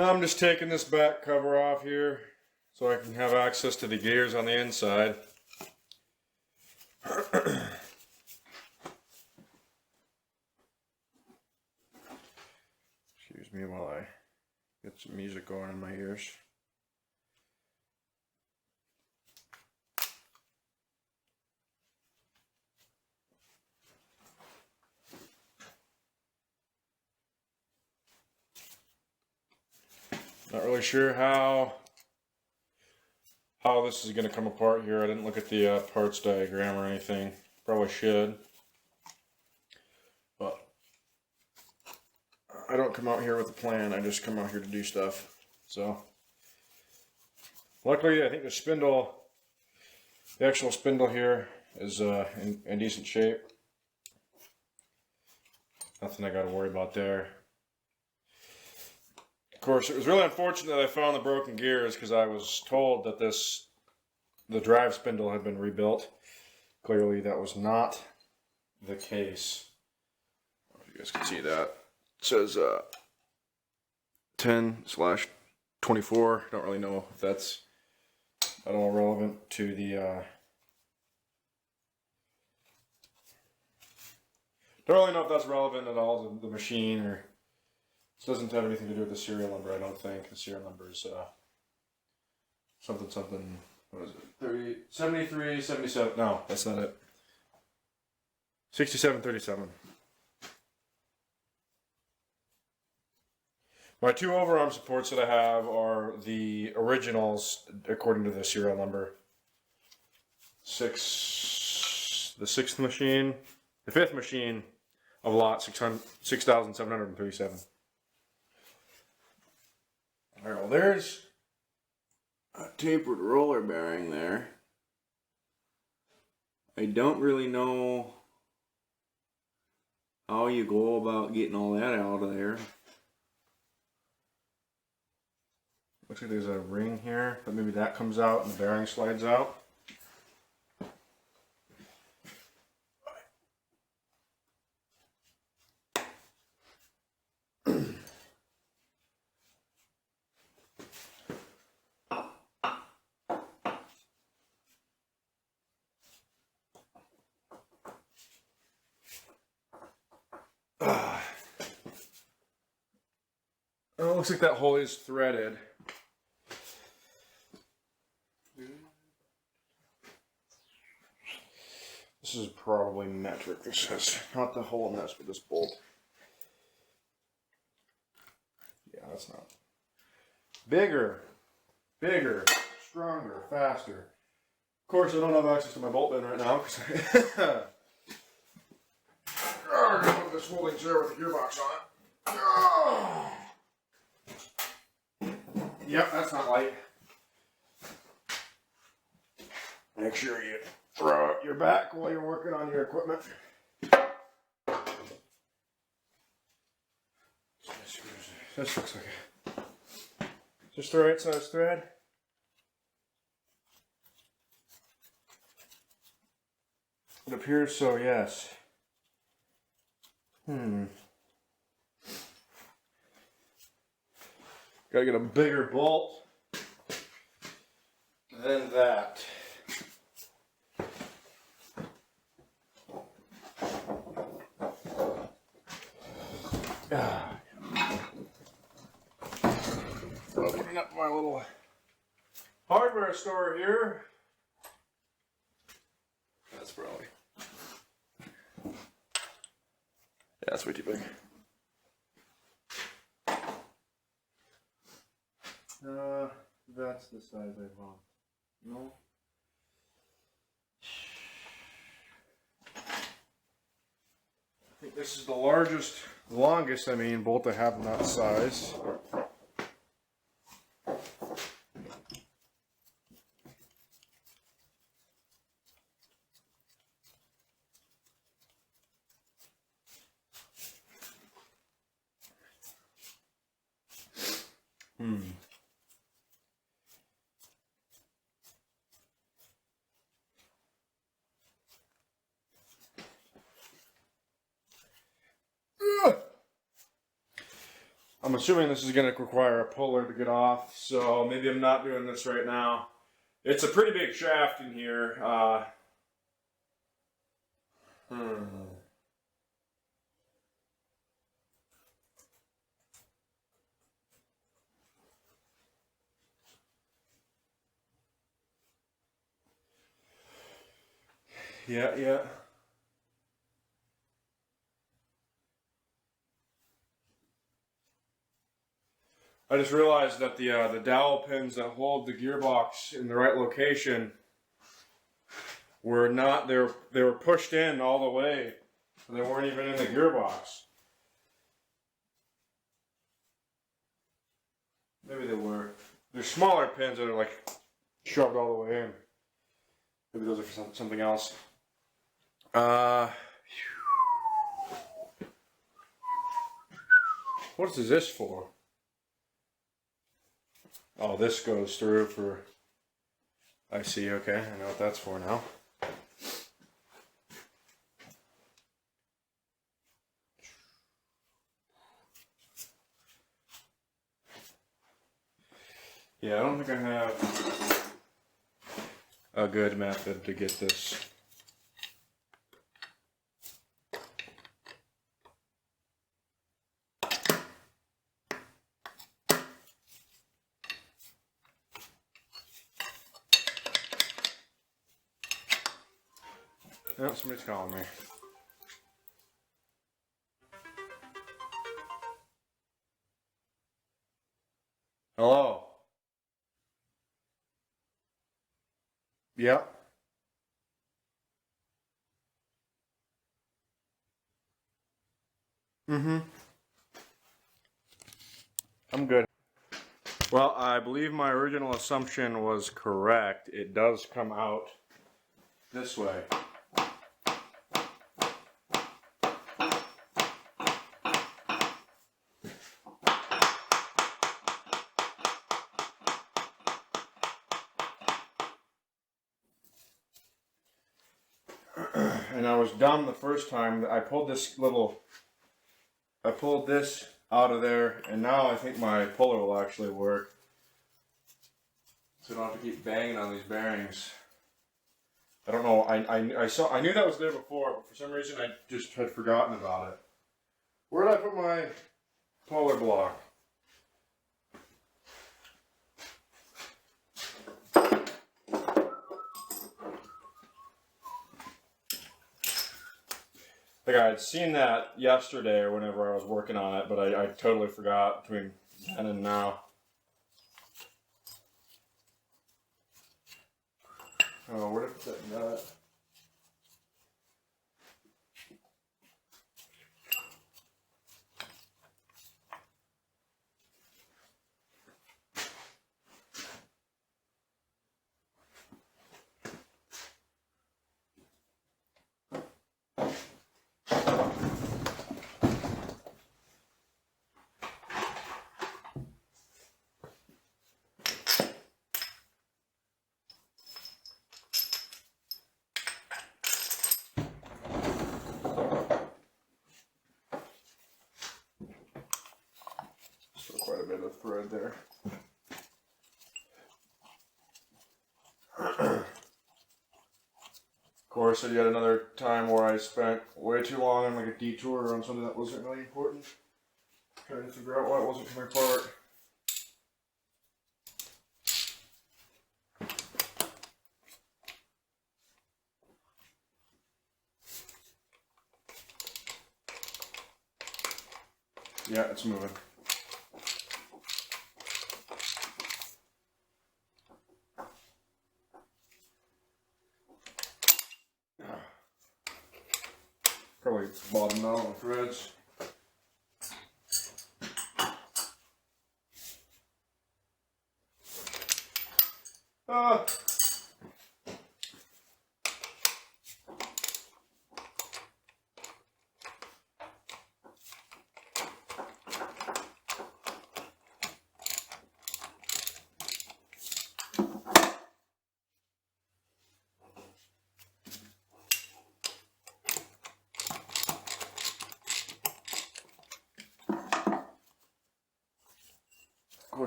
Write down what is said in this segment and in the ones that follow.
I'm just taking this back cover off here so I can have access to the gears on the inside. Excuse me while I get some music going in my ears. Not really sure how this is going to come apart here. I didn't look at the parts diagram or anything. Probably should. But I don't come out here with a plan. I just come out here to do stuff. So luckily, I think the spindle, the actual spindle here is in decent shape. Nothing I got to worry about there. Of course, it was really unfortunate that I found the broken gears because I was told that the drive spindle had been rebuilt. Clearly, that was not the case. I don't know if you guys can see that. It says 10/24. Don't really know if that's at all relevant to the. Don't really know if that's relevant at all to the machine, or this doesn't have anything to do with the serial number. I don't think the serial number is something. What is it? 73, 77. No, that's not it. 6737. My two overarm supports that I have are the originals according to the serial number. The fifth machine of lot 6,737. All right, well, there's a tapered roller bearing there. I don't really know how you go about getting all that out of there. Looks like there's a ring here, but maybe that comes out and the bearing slides out. Oh, it looks like that hole is threaded. This is probably metric. This is not the hole in this, but this bolt. Yeah, that's not. Bigger, stronger, faster. Of course, I don't have access to my bolt bin right now because I'm going to put this folding chair with a gearbox on it. Yep, that's not light. Make sure you throw out your back while you're working on your equipment. This looks like just the right size thread. It appears so, yes. Gotta get a bigger bolt than that. Opening up my little hardware store here. That's probably. Yeah, that's way too big. That's the size I want. No. I think this is the longest, bolt I have in that size. I'm assuming this is going to require a puller to get off, so maybe I'm not doing this right now. It's a pretty big shaft in here. Yeah. I just realized that the dowel pins that hold the gearbox in the right location were not, they were pushed in all the way. They weren't even in the gearbox. Maybe they were. There's smaller pins that are like shoved all the way in. Maybe those are for something else. What is this for? Oh, this goes through for... I see, okay. I know what that's for now. Yeah, I don't think I have a good method to get this. Oh, somebody's calling me. Hello? Yep. I'm good. Well, I believe my original assumption was correct. It does come out this way. And I was dumb the first time. I pulled this out of there, and now I think my puller will actually work. So I don't have to keep banging on these bearings. I don't know, I knew that was there before, but for some reason I just had forgotten about it. Where did I put my puller block? Like I had seen that yesterday or whenever I was working on it, but I totally forgot between then and now. Oh, where did I put that nut? Still quite a bit of thread there. Of course, yet another time where I spent way too long on like a detour on something that wasn't really important. Trying to figure out why it wasn't coming apart. Yeah, it's moving. Probably bottomed out on threads. Ah.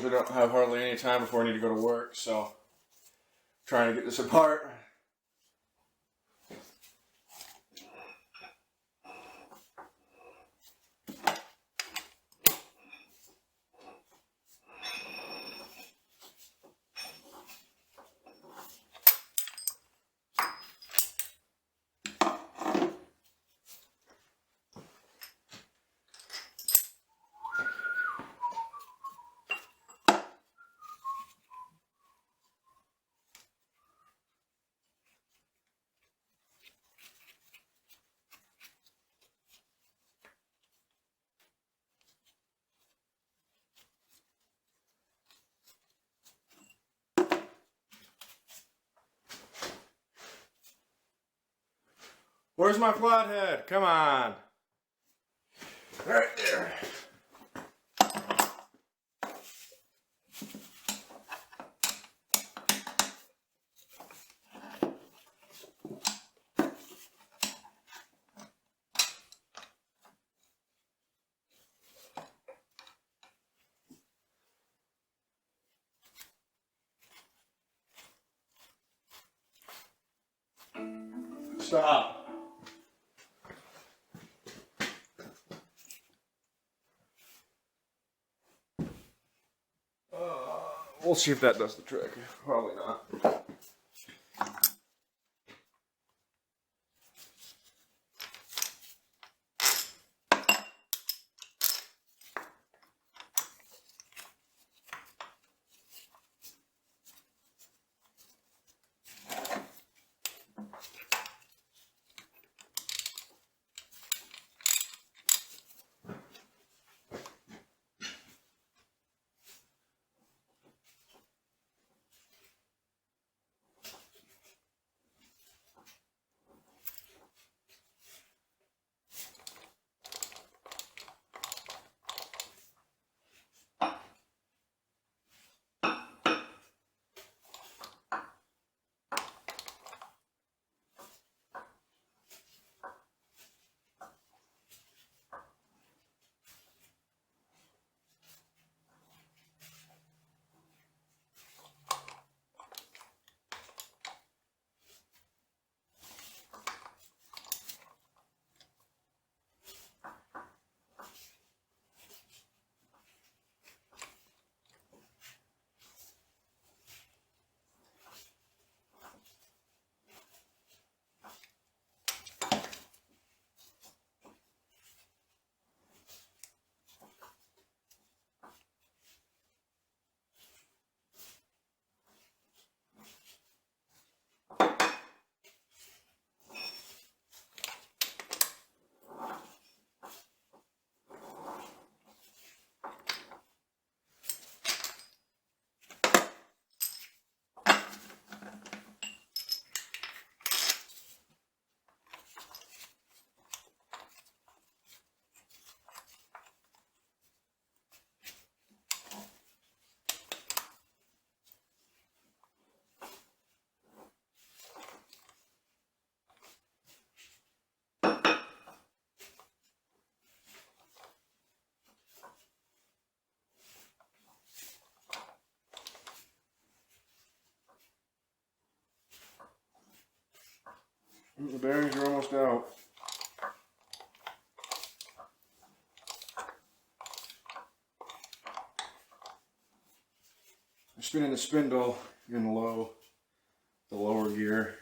course, I don't have hardly any time before I need to go to work, so trying to get this apart. Where's my flathead? Come on. Right there. Stop. We'll see if that does the trick. Probably not. The bearings are almost out. I'm spinning the spindle in the lower gear.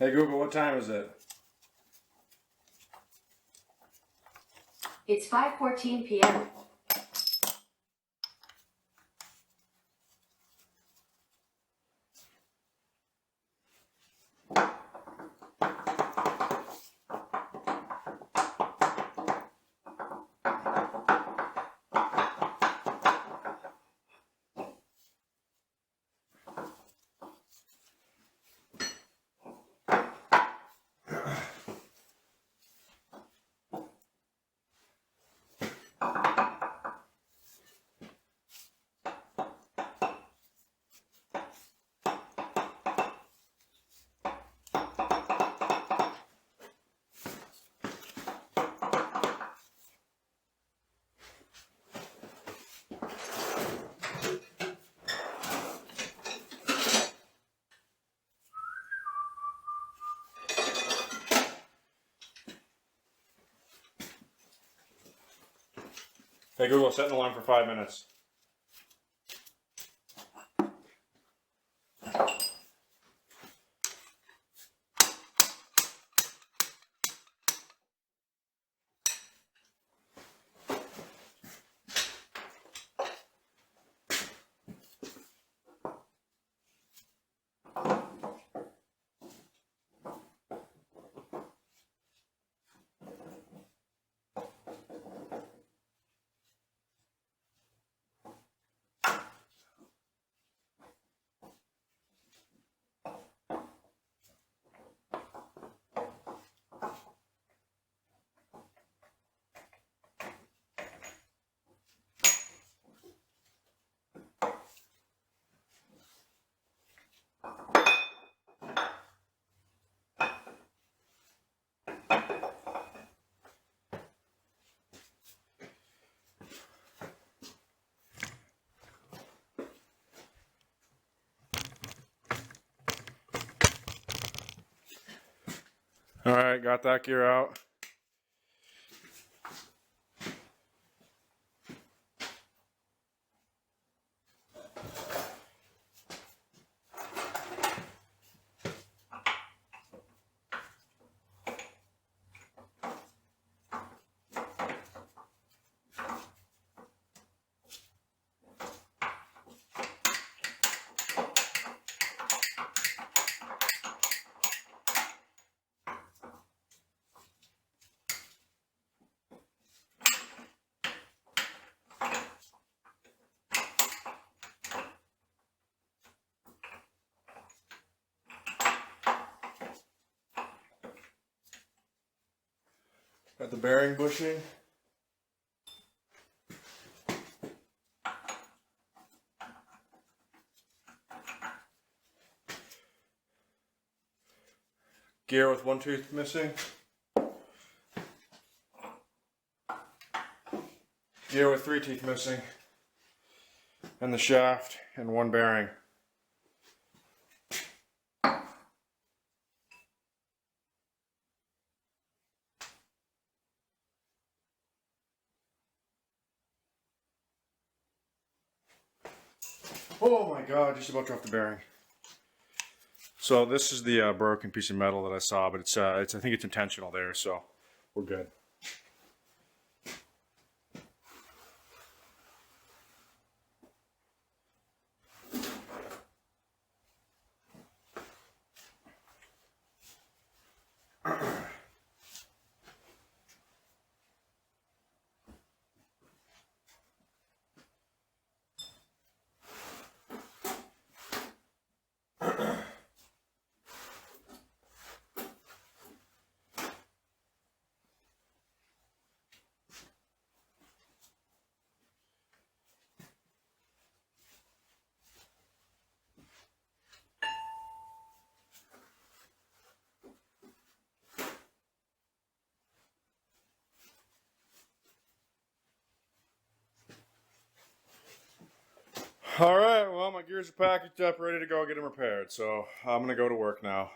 Hey Google, what time is it? It's 5:14 p.m. Hey Google, set an alarm for 5 minutes. Alright, got that gear out. Got the bearing bushing. Gear with 1 tooth missing. Gear with 3 teeth missing. And the shaft and 1 bearing. Oh my god, just about dropped the bearing. So this is the broken piece of metal that I saw, but it's I think it's intentional there, so we're good. All right, well, my gears are packaged up, ready to go get them repaired. So I'm going to go to work now.